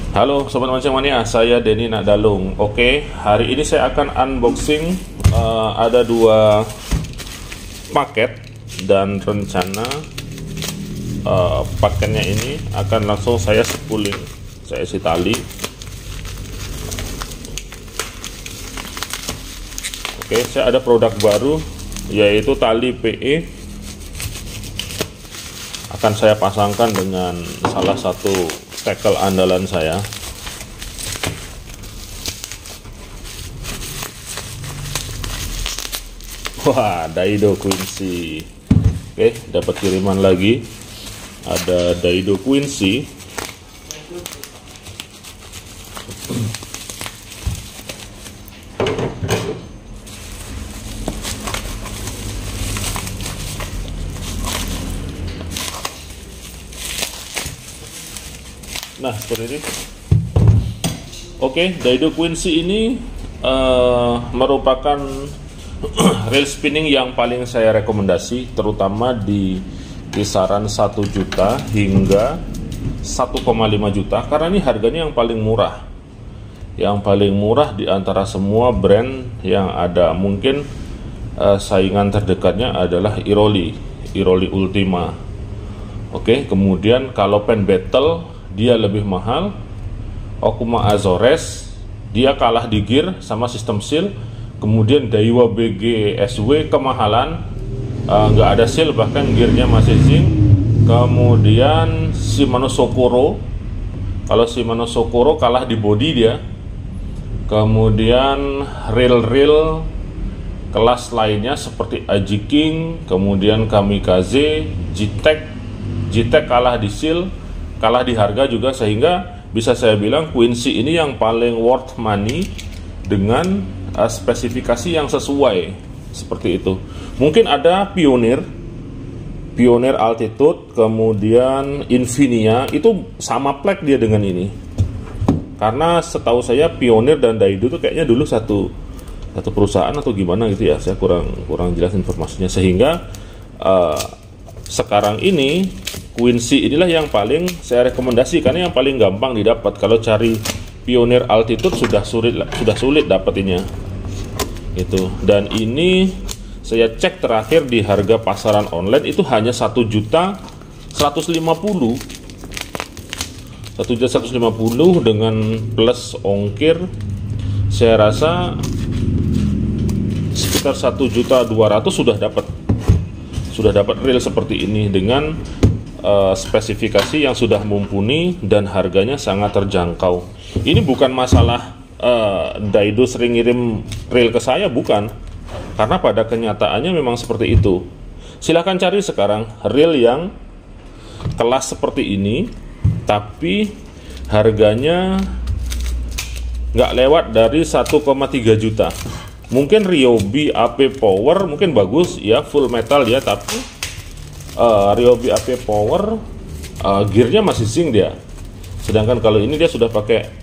Halo Sobat Mancing Mania, saya Denny Nakdalung. Oke, hari ini saya akan unboxing ada dua paket dan rencana paketnya ini akan langsung saya spooling, saya isi tali. Oke, saya ada produk baru yaitu tali PE, akan saya pasangkan dengan salah satu tackle andalan saya. Wah, Daido Quincy. Oke, dapat kiriman lagi. Ada Daido Quincy. Nah, seperti ini. Oke, Daido Quincy ini merupakan reel spinning yang paling saya rekomendasi, terutama di kisaran 1 juta hingga 1,5 juta, karena ini harganya yang paling murah. Yang paling murah di antara semua brand yang ada. Mungkin saingan terdekatnya adalah Iroli Ultima. Oke, kemudian kalau pen battle dia lebih mahal. Okuma Azores dia kalah di gear sama sistem seal. Kemudian Daiwa BG SW kemahalan, nggak ada seal, bahkan gearnya masih zinc. Kemudian Shimano Sokoro, kalau Shimano Sokoro kalah di body dia. Kemudian reel kelas lainnya seperti Aji King, kemudian Kamikaze, G-Tech kalah di seal, kalah di harga juga, sehingga bisa saya bilang Quincy ini yang paling worth money dengan spesifikasi yang sesuai seperti itu. Mungkin ada Pioneer Altitude, kemudian Infinia, itu sama plek dia dengan ini. Karena setahu saya Pioneer dan Daido itu kayaknya dulu satu perusahaan atau gimana gitu ya. Saya kurang jelas informasinya, sehingga sekarang ini Quincy inilah yang paling saya rekomendasi karena yang paling gampang didapat. Kalau cari Pioneer Altitude sudah sulit dapetinnya itu. Dan ini saya cek terakhir di harga pasaran online itu hanya 1.150 dengan plus ongkir. Saya rasa sekitar 1.200.000 sudah dapat reel seperti ini dengan spesifikasi yang sudah mumpuni dan harganya sangat terjangkau. Ini bukan masalah Daido sering ngirim reel ke saya, bukan, karena pada kenyataannya memang seperti itu. Silahkan cari sekarang reel yang kelas seperti ini, tapi harganya nggak lewat dari 1,3 juta. Mungkin Ryobi AP Power mungkin bagus ya, full metal ya, tapi Ryobi AP Power gearnya masih zinc dia. Sedangkan kalau ini dia sudah pakai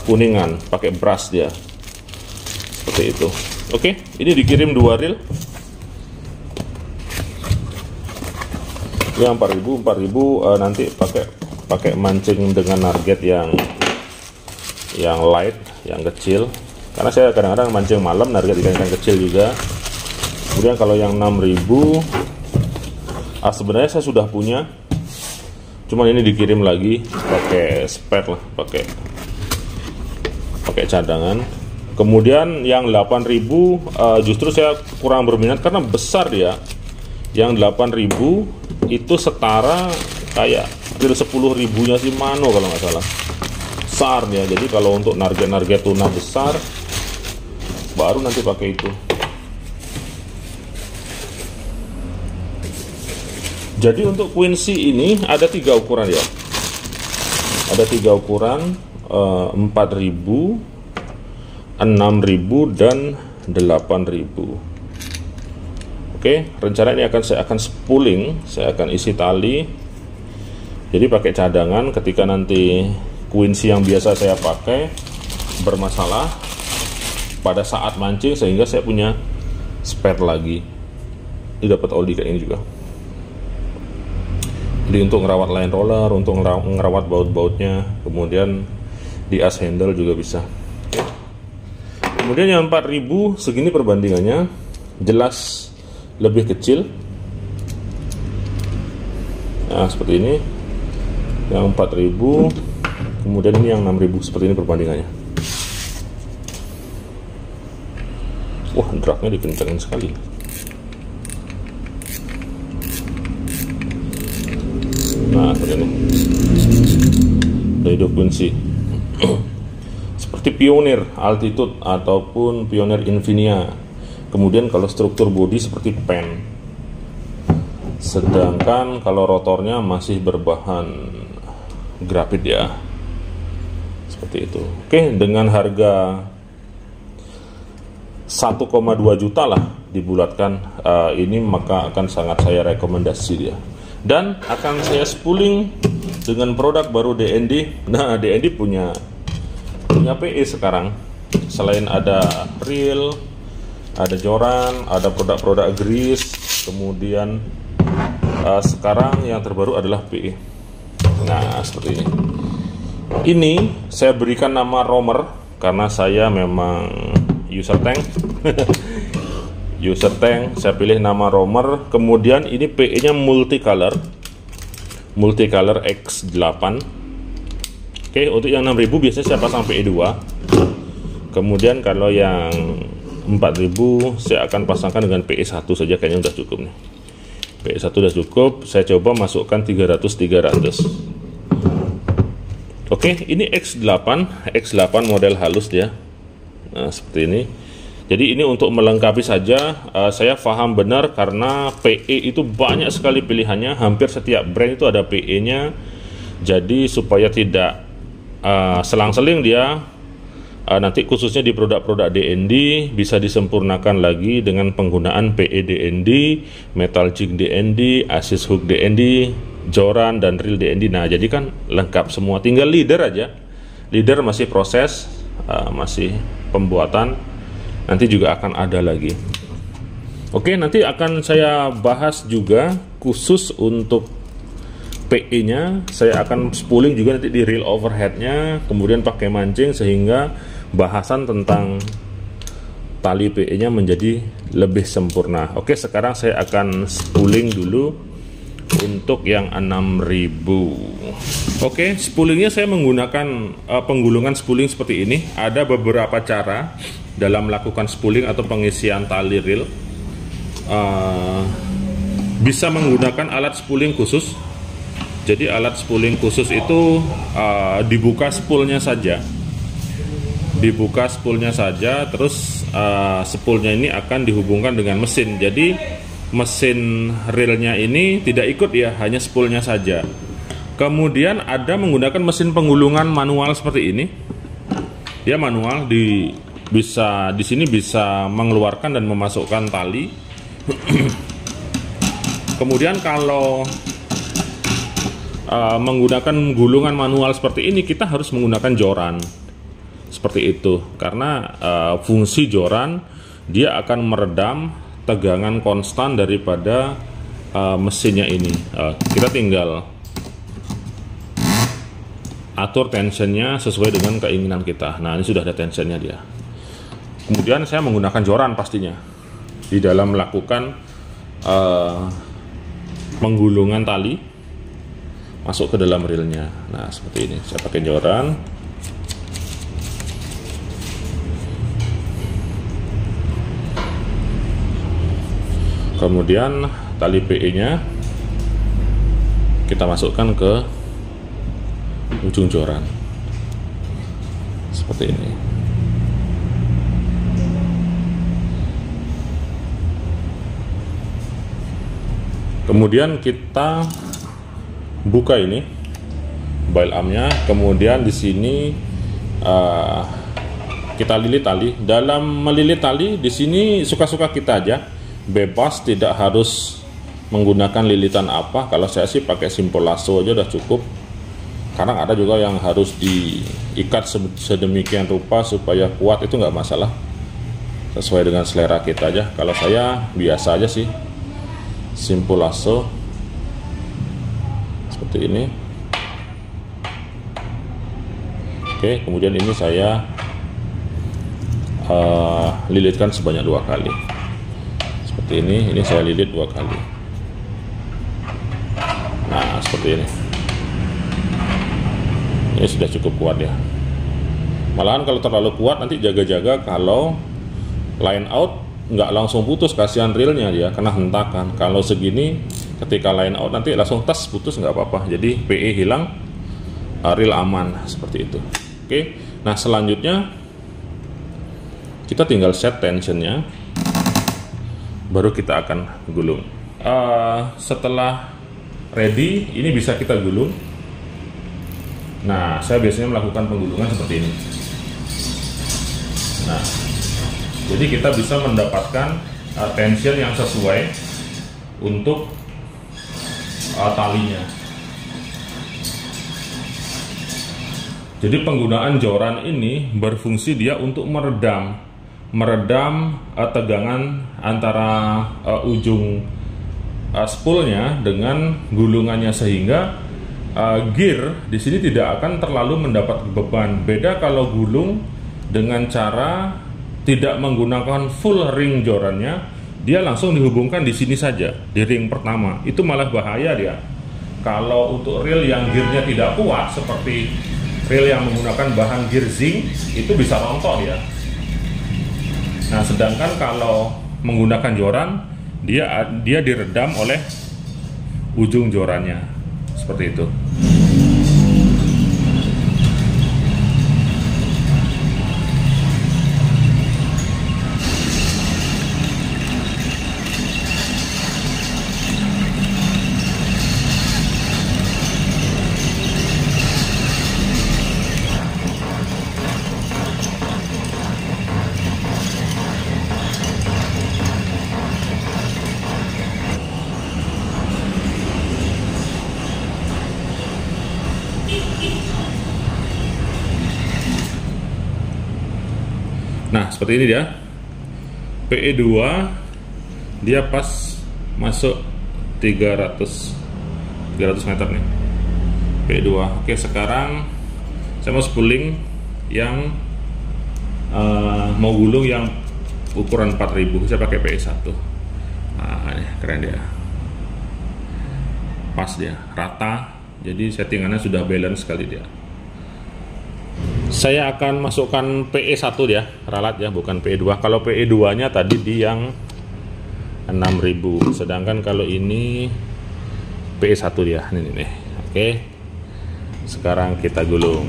kuningan, pakai brass dia. Seperti itu. Oke, ini dikirim 2 reel. Yang 4.000 nanti pakai mancing dengan target yang light, yang kecil. Karena saya kadang-kadang mancing malam, target ikan kecil juga. Kemudian kalau yang 6.000 sebenarnya saya sudah punya, cuman ini dikirim lagi pakai spare lah, pakai cadangan. Kemudian yang 8.000 justru saya kurang berminat karena besar dia. Yang 8.000 itu setara kayak reel 10.000-nya Shimano kalau nggak salah, besar ya. Jadi kalau untuk narget tuna besar baru nanti pakai itu. Jadi untuk Quincy ini ada 3 ukuran ya. Ada 3 ukuran, 4.000, 6.000 dan 8.000. Oke, rencana ini saya akan spooling, saya akan isi tali. Jadi pakai cadangan ketika nanti Quincy yang biasa saya pakai bermasalah pada saat mancing, sehingga saya punya spare lagi. Ini dapat oli kayak ini juga. Jadi untuk ngerawat line roller, untuk ngerawat baut-bautnya, kemudian di as handle juga bisa. Oke. Kemudian yang 4000 segini perbandingannya, jelas lebih kecil. Nah seperti ini, yang 4000, kemudian ini yang 6000, seperti ini perbandingannya. Wah, dragnya dikencangin sekali. Nah seperti ini, Daido Quincy. Seperti Pioneer Altitude ataupun Pioneer Infinia. Kemudian kalau struktur bodi seperti Pen. Sedangkan kalau rotornya masih berbahan grafit ya. Seperti itu. Oke, dengan harga 1,2 juta lah dibulatkan ini, maka akan sangat saya rekomendasi dia. Dan akan saya spooling dengan produk baru DND. Nah, DND punya PE sekarang. Selain ada reel, ada joran, ada produk-produk grease, kemudian sekarang yang terbaru adalah PE. Nah, seperti ini. Ini saya berikan nama Romer karena saya memang user tank. User tank, saya pilih nama Romer. Kemudian ini PE-nya multicolor X8. Oke, untuk yang 6000 biasanya saya pasang PE 2. Kemudian kalau yang 4000 saya akan pasangkan dengan PE 1 saja, kayaknya udah cukup nih. PE 1 udah cukup. Saya coba masukkan 300. Oke, ini X8 model halus dia. Nah, seperti ini. Jadi ini untuk melengkapi saja. Saya paham benar karena PE itu banyak sekali pilihannya, hampir setiap brand itu ada PE-nya. Jadi supaya tidak selang-seling dia, nanti khususnya di produk-produk DND bisa disempurnakan lagi dengan penggunaan PE DND, metal jig DND, assist hook DND, joran dan reel DND. Nah, jadi kan lengkap semua. Tinggal leader aja. Leader masih proses, masih pembuatan. Nanti juga akan ada lagi. Oke, nanti akan saya bahas juga khusus untuk PE-nya. Saya akan spooling juga nanti di reel overhead-nya, kemudian pakai mancing sehingga bahasan tentang tali PE-nya menjadi lebih sempurna. Oke, sekarang saya akan spooling dulu untuk yang 6000. Oke, spoolingnya saya menggunakan penggulungan spooling seperti ini. Ada beberapa cara dalam melakukan spooling atau pengisian tali reel. Bisa menggunakan alat spooling khusus. Jadi alat spooling khusus itu dibuka spoolnya saja. Dibuka spoolnya saja, terus spoolnya ini akan dihubungkan dengan mesin. Jadi mesin reelnya ini tidak ikut ya, hanya spoolnya saja. Kemudian ada menggunakan mesin penggulungan manual seperti ini. Dia manual, di sini bisa mengeluarkan dan memasukkan tali. Kemudian kalau menggunakan gulungan manual seperti ini, kita harus menggunakan joran seperti itu karena fungsi joran dia akan meredam tegangan konstan daripada mesinnya ini. Kita tinggal atur tensionnya sesuai dengan keinginan kita. Nah, ini sudah ada tensionnya dia. Kemudian saya menggunakan joran pastinya di dalam melakukan penggulungan tali masuk ke dalam reelnya. Nah, seperti ini. Saya pakai joran. Kemudian tali PE-nya kita masukkan ke ujung joran. Seperti ini. Kemudian kita buka ini bail armnya, kemudian di sini kita lilit tali. Dalam melilit tali di sini suka-suka kita aja, bebas, tidak harus menggunakan lilitan apa. Kalau saya sih pakai simpul lasso aja udah cukup. Karena ada juga yang harus diikat sedemikian rupa supaya kuat, itu nggak masalah. Sesuai dengan selera kita aja. Kalau saya biasa aja sih, simpul lasso seperti ini. Oke, kemudian ini saya lilitkan sebanyak 2 kali. Seperti ini saya lilit 2 kali. Nah, seperti ini. Ini sudah cukup kuat ya. Malahan kalau terlalu kuat nanti jaga-jaga kalau line out nggak langsung putus, kasihan reelnya dia kena hentakan. Kalau segini ketika line out nanti langsung tas putus nggak apa-apa. Jadi PE hilang, reel aman, seperti itu. Oke, nah selanjutnya kita tinggal set tensionnya, baru kita akan gulung. Setelah ready, ini bisa kita gulung. Nah, saya biasanya melakukan penggulungan seperti ini. Nah, jadi kita bisa mendapatkan tension yang sesuai untuk talinya. Jadi penggunaan joran ini berfungsi dia untuk meredam tegangan antara ujung spoolnya dengan gulungannya, sehingga gear di sini tidak akan terlalu mendapat beban. Beda kalau gulung dengan cara tidak menggunakan full ring jorannya, dia langsung dihubungkan di sini saja, di ring pertama. Itu malah bahaya dia. Kalau untuk reel yang gearnya tidak kuat, seperti reel yang menggunakan bahan gear zinc, itu bisa rontok ya. Nah, sedangkan kalau menggunakan joran, dia diredam oleh ujung jorannya, seperti itu. Nah, seperti ini dia. PE2 dia pas masuk 300 meter nih. PE2. Oke, sekarang saya mau spooling yang mau gulung yang ukuran 4000. Saya pakai PE1. Nah, ini keren dia. Pas dia, rata. Jadi settingannya sudah balance sekali dia. Saya akan masukkan PE1 ya, ralat ya, bukan PE2. Kalau PE2 nya tadi di yang 6000, sedangkan kalau ini PE1 dia, ini nih. Oke, sekarang kita gulung.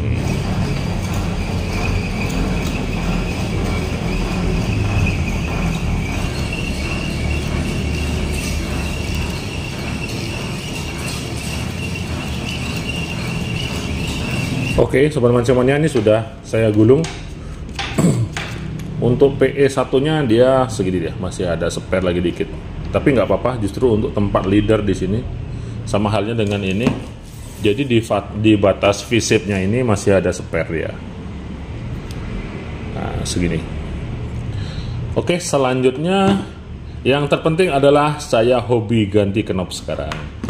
Oke, sobat mancemannya, ini sudah saya gulung. Untuk PE1 nya dia segini dia, masih ada spare lagi dikit. Tapi nggak apa-apa, justru untuk tempat leader di sini. Sama halnya dengan ini. Jadi di batas V-shape-nya ini masih ada spare ya. Nah, segini. Oke, selanjutnya yang terpenting adalah saya hobi ganti knob sekarang.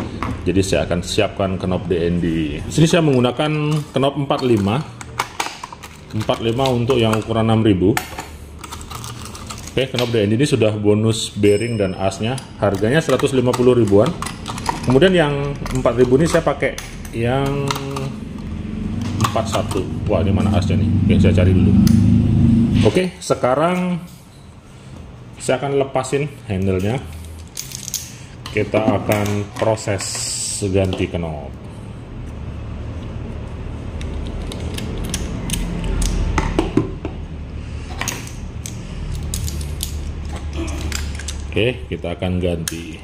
Jadi saya akan siapkan knob DND. Di sini saya menggunakan knob 45 untuk yang ukuran 6000. Oke, knob DND ini sudah bonus bearing dan asnya. Harganya 150 ribuan. Kemudian yang 4000 ini saya pakai yang 41. Wah, ini mana asnya nih? Oke, saya cari dulu. Oke, sekarang saya akan lepasin handle-nya. Kita akan proses ganti knob. Oke, kita akan ganti.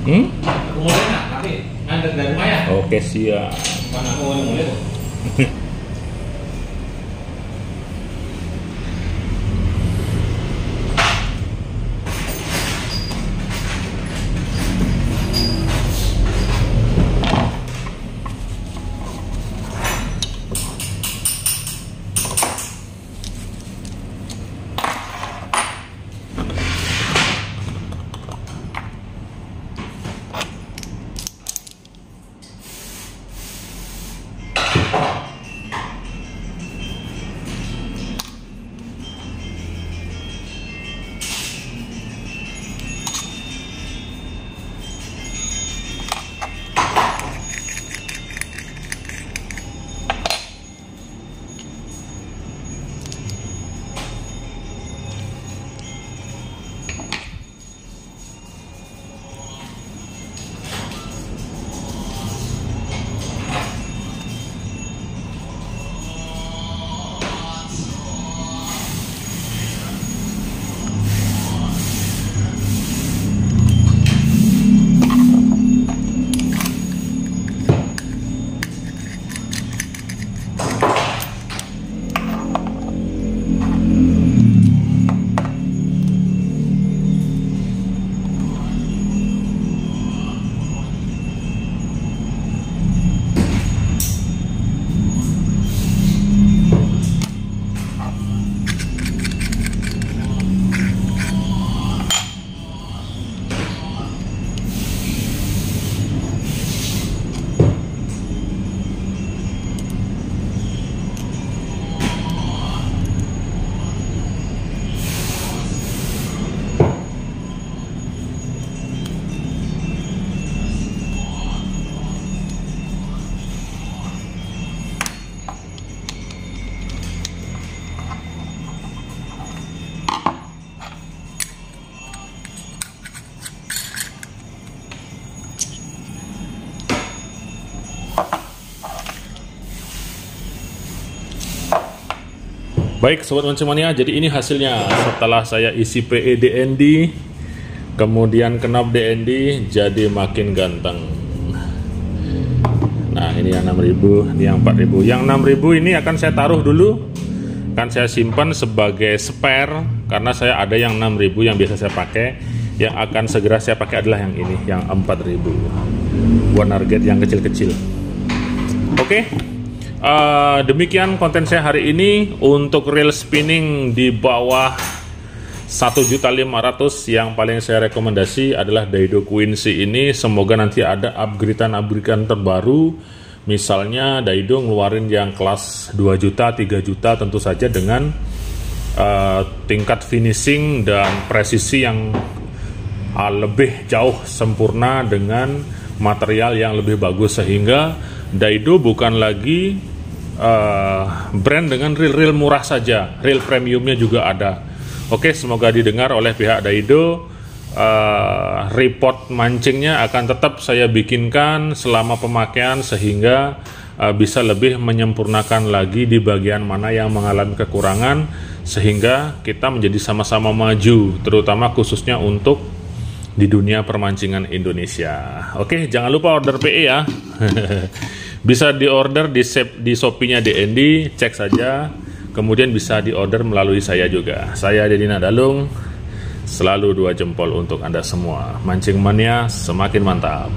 Aku mulai nak, tapi ngantar dari rumah ya. Oke, siap. Mana aku mulai tuh. Baik Sobat Mancing Mania, jadi ini hasilnya setelah saya isi PE DND, kemudian kenop DND, jadi makin ganteng. Nah ini yang 6.000, ini yang 4.000. Yang 6.000 ini akan saya taruh dulu, akan saya simpan sebagai spare, karena saya ada yang 6.000 yang biasa saya pakai. Yang akan segera saya pakai adalah yang ini, yang 4.000 buat target yang kecil-kecil. Oke. Demikian konten saya hari ini. Untuk reel spinning di bawah 1.500.000 yang paling saya rekomendasi adalah Daido Quincy ini. Semoga nanti ada upgradean terbaru. Misalnya Daido ngeluarin yang kelas 2 juta, 3 juta, tentu saja dengan tingkat finishing dan presisi yang lebih jauh sempurna dengan material yang lebih bagus, sehingga Daido bukan lagi brand dengan reel murah saja, reel premiumnya juga ada. Oke, semoga didengar oleh pihak Daido. Report mancingnya akan tetap saya bikinkan selama pemakaian, sehingga bisa lebih menyempurnakan lagi di bagian mana yang mengalami kekurangan, sehingga kita menjadi sama-sama maju, terutama khususnya untuk di dunia permancingan Indonesia. Oke, jangan lupa order PE ya. Bisa diorder di Shopee-nya DND, cek saja. Kemudian bisa diorder melalui saya juga. Saya Deddy Nadalung, selalu 2 jempol untuk Anda semua. Mancing mania semakin mantap.